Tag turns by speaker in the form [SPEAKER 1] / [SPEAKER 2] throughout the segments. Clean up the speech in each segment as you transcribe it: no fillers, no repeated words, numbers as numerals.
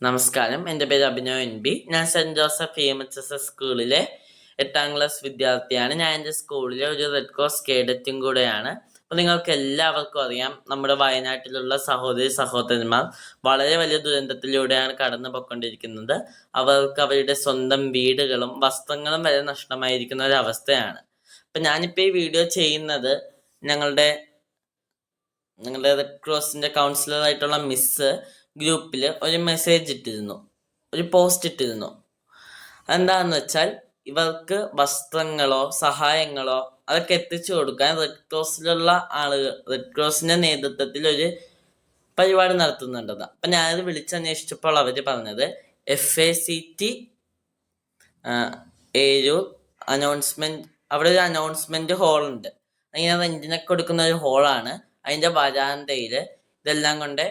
[SPEAKER 1] നമസ്കാരം, എൻ്റെ പേര് അഭിനവ് NB. ഞാൻ സെൻറ് ജോസഫ് EMHS സ്കൂളിലെ 8ാം ക്ലാസ് വിദ്യാർത്ഥിയാണ്. ഞാൻ എൻ്റെ സ്കൂളിലെ ഒരു റെഡ് ക്രോസ് കേഡറ്റും കൂടെയാണ്. അപ്പോൾ നിങ്ങൾക്ക് എല്ലാവർക്കും അറിയാം, നമ്മുടെ വയനാട്ടിലുള്ള സഹോദരി സഹോദരന്മാർ വളരെ വലിയ ദുരന്തത്തിലൂടെയാണ് കടന്നു പോയിക്കൊണ്ടിരിക്കുന്നത്. അവർക്ക് അവരുടെ സ്വന്തം വീടുകളും വസ്ത്രങ്ങളും വരെ നഷ്ടമായിരിക്കുന്ന ഒരു അവസ്ഥയാണ്. അപ്പം ഞാനിപ്പോൾ ഈ വീഡിയോ ചെയ്യുന്നത് ഞങ്ങളുടെ റെഡ് ക്രോസിൻ്റെ കൗൺസിലറായിട്ടുള്ള മിസ്സ് ഗ്രൂപ്പിൽ ഒരു മെസ്സേജ് ഇട്ടിരുന്നു, ഒരു പോസ്റ്റ് ഇട്ടിരുന്നു. എന്താണെന്ന് വെച്ചാൽ, ഇവർക്ക് വസ്ത്രങ്ങളോ സഹായങ്ങളോ അതൊക്കെ എത്തിച്ചു കൊടുക്കാൻ റെഡ് ക്രോസിലുള്ള ആളുകൾ റെഡ് ക്രോസിന്റെ നേതൃത്വത്തിൽ ഒരു പരിപാടി നടത്തുന്നുണ്ടെന്ന്. അപ്പം ഞാനത് വിളിച്ചന്വേഷിച്ചപ്പോൾ അവർ പറഞ്ഞത് FACT ഏരൂർ അനൗൺസ്മെന്റ്, അവിടെ ഒരു അനൗൺസ്മെന്റ് ഹോളുണ്ട്. അങ്ങനെ റെന്റിനൊക്കെ കൊടുക്കുന്ന ഒരു ഹോളാണ്. അതിന്റെ വരാന്തയിൽ ഇതെല്ലാം കൊണ്ട്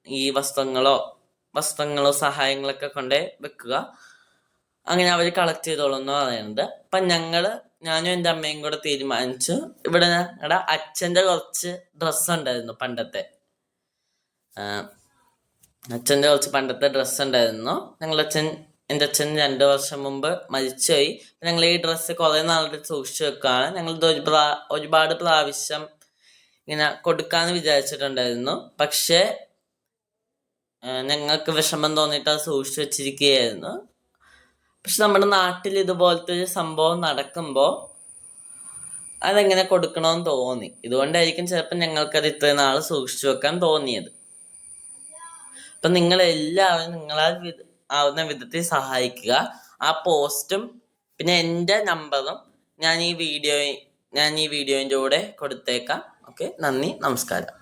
[SPEAKER 1] ഈ വസ്ത്രങ്ങളോ സഹായങ്ങളൊക്കെ കൊണ്ട് വെക്കുക. അങ്ങനെ അവർ കളക്ട് ചെയ്തോളും എന്ന് പറയുന്നത്. അപ്പം ഞാനും എൻ്റെ അമ്മയും കൂടെ തീരുമാനിച്ചു, ഇവിടെ ഞങ്ങളുടെ അച്ഛൻ്റെ കുറച്ച് ഡ്രസ്സ് ഉണ്ടായിരുന്നു, പണ്ടത്തെ ഡ്രസ്സ് ഉണ്ടായിരുന്നു. എൻ്റെ അച്ഛൻ 2 വർഷം മുമ്പ് മരിച്ചുപോയി. ഞങ്ങൾ ഈ ഡ്രസ്സ് കുറേ നാളുടെ സൂക്ഷിച്ചു വെക്കുകയാണ്. ഞങ്ങളിത് ഒരുപാട് പ്രാവശ്യം ഇങ്ങനെ കൊടുക്കാന്ന് വിചാരിച്ചിട്ടുണ്ടായിരുന്നു. പക്ഷേ ഞങ്ങൾക്ക് വിഷമം തോന്നിയിട്ട് അത് സൂക്ഷിച്ചു വെച്ചിരിക്കുകയായിരുന്നു. പക്ഷെ നമ്മുടെ നാട്ടിൽ ഇതുപോലത്തെ ഒരു സംഭവം നടക്കുമ്പോൾ അതെങ്ങനെ കൊടുക്കണമെന്ന് തോന്നി. ഇതുകൊണ്ടായിരിക്കും ചിലപ്പോൾ ഞങ്ങൾക്കത് ഇത്രയും നാൾ സൂക്ഷിച്ചു വെക്കാൻ തോന്നിയത്. അപ്പം നിങ്ങളെല്ലാവരും നിങ്ങളാൽ ആവുന്ന വിധത്തിൽ സഹായിക്കുക. ആ പോസ്റ്റും പിന്നെ എൻ്റെ നമ്പറും ഞാൻ ഈ വീഡിയോൻ്റെ കൂടെ കൊടുത്തേക്കാം. ഓക്കെ, നന്ദി, നമസ്കാരം.